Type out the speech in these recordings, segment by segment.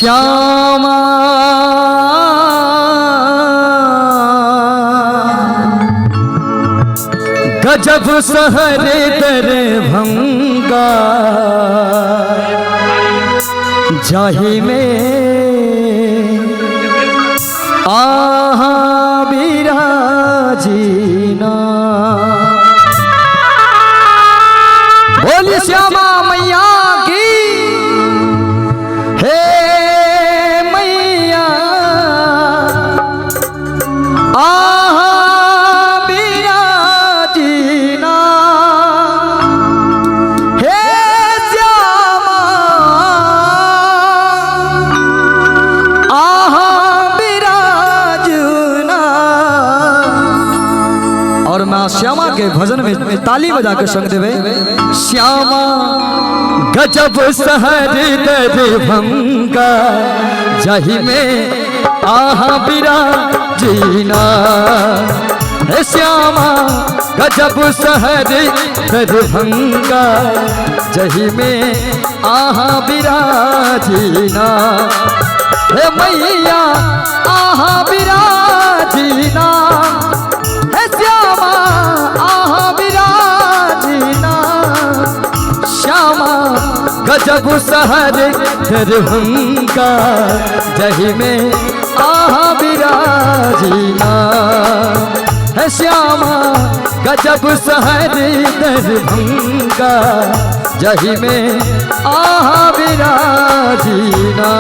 श्यामा गजब शहर दरभंगा जाहि में आहा विराजीना। बोली श्यामा मैया की हे मैया आहा विराजीना। हे श्यामा आहा विराजना। और मैं श्यामा के भजन में ताली बजा के संग देवे। श्यामा गजब शहर दरभंगा जाहि में आहा विराजीना। हे श्यामा गजब शहर दरभंगा जाहि में आहा विराजीना। हे मैया आहा विराजीना। हे श्यामा आहा विराजीना। श्यामा गजब शहर दरभंगा जाहि में आहा विराजीना। है श्यामा गजब शहर दरभंगा जाहि में आहा विराजीना।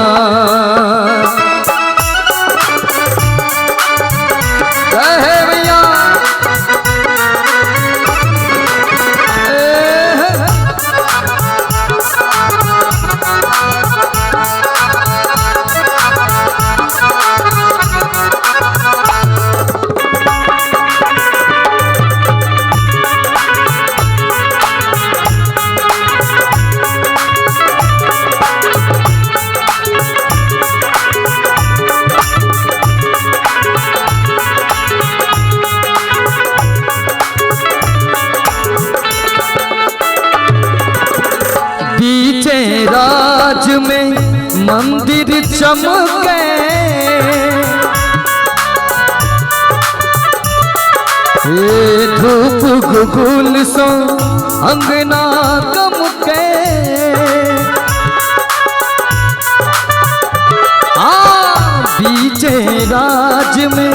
जय भैया राज में मंदिर चमके। ये धूप गुगुल सो अंगना गमके। बीचे राज में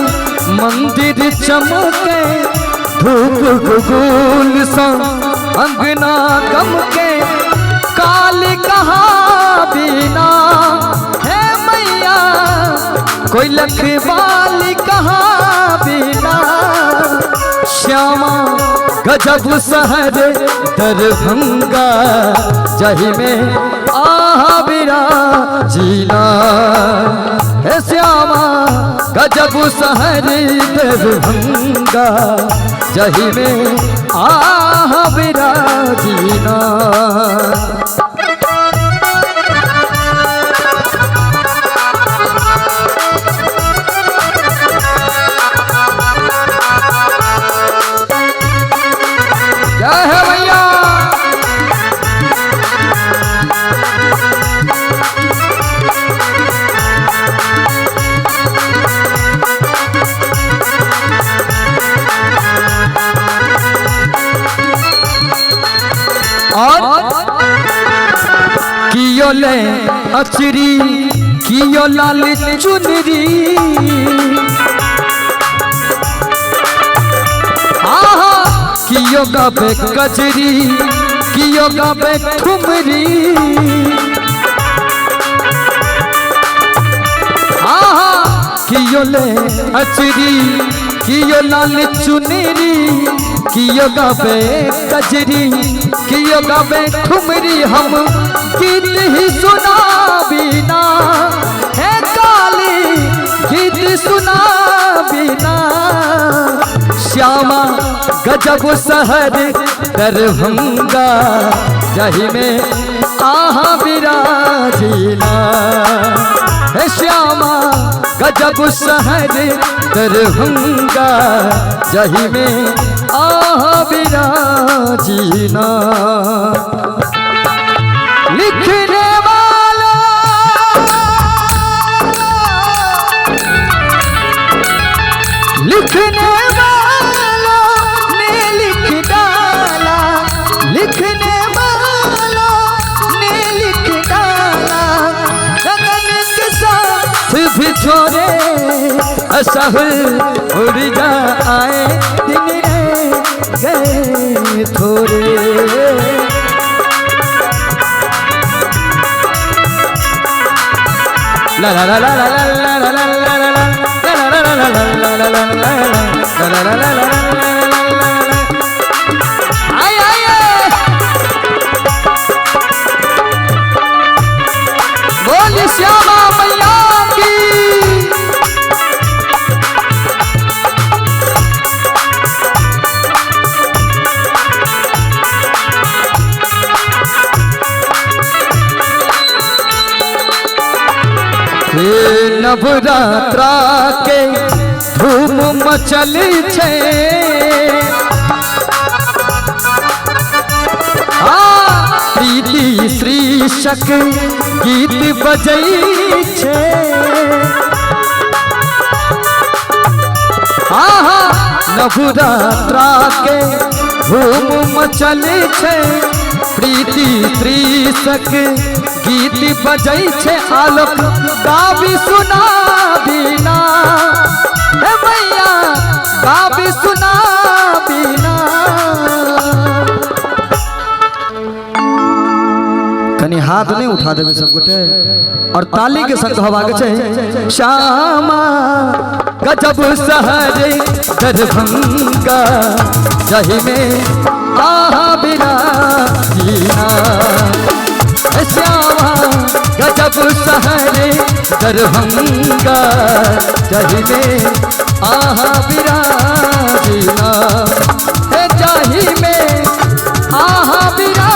मंदिर चमके। धूप गुगुल सो अंगना गमके। काल कहा बिना है मैया कोई लखवाल कहा बिना। श्यामा गजब शहर दरभंगा जाहि में आहा विराजीना। है श्यामा गजब शहर दरभंगा जाहि में आहा विराजीना। क्या है भैया और कियो ले अचरी कियो लाल चुनरी। आहा कियो गावे कजरी कियो गावे ठुमरी। आहा कियो ले अचरी कियो लाल चुनरी। कियो गावे कजरी कियो गावे ठुमरी। हम गीत ही सुना बिना है काली गीत सुना बिना। श्यामा गजब शहर दरभंगा जाहि में आहा विराजीना। है श्यामा गजब शहर दरभंगा जाहि में आहा विराजीना। लिखने वाला छोरे असहुल उड़ जा आए दिन रे गए थोरे। ला ला ला ला ला ला ला ला ला ला बोली श्यामा मैया की। नवरात्रा के धूम मचली छे, प्रीति शीर्षक गीत बजई छे। नवरात्रा के धूम मचली छे, प्रीति शीर्षक गीत बजई छे। आलोक गावी सुना बिना हे मैया गावी सुना बिना। कनी हाथ नहीं उठा देवे सब गोटे और ताली के संग हवाके छे। श्यामा गजब शहर दरभंगा जही में आहा बिना जीना। श्यामा गजब शहर दरभंगा जही में आहा बिना जीना। जही में आहा बिना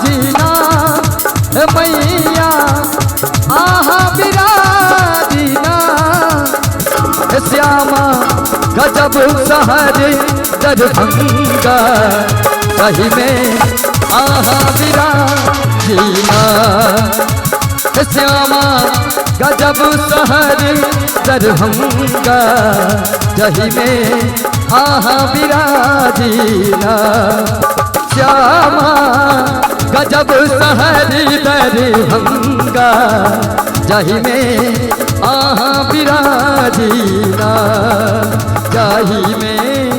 जीना मैया आहा बिना जीना। श्यामा गजब शहर दरभंगा सही में आहा बिना जीना। श्यामा गजब शहर दरभंगा जही में आहा बिना जीना। श्यामा गजब शहर दरभंगा जही में आहा बिरा जीना। जही में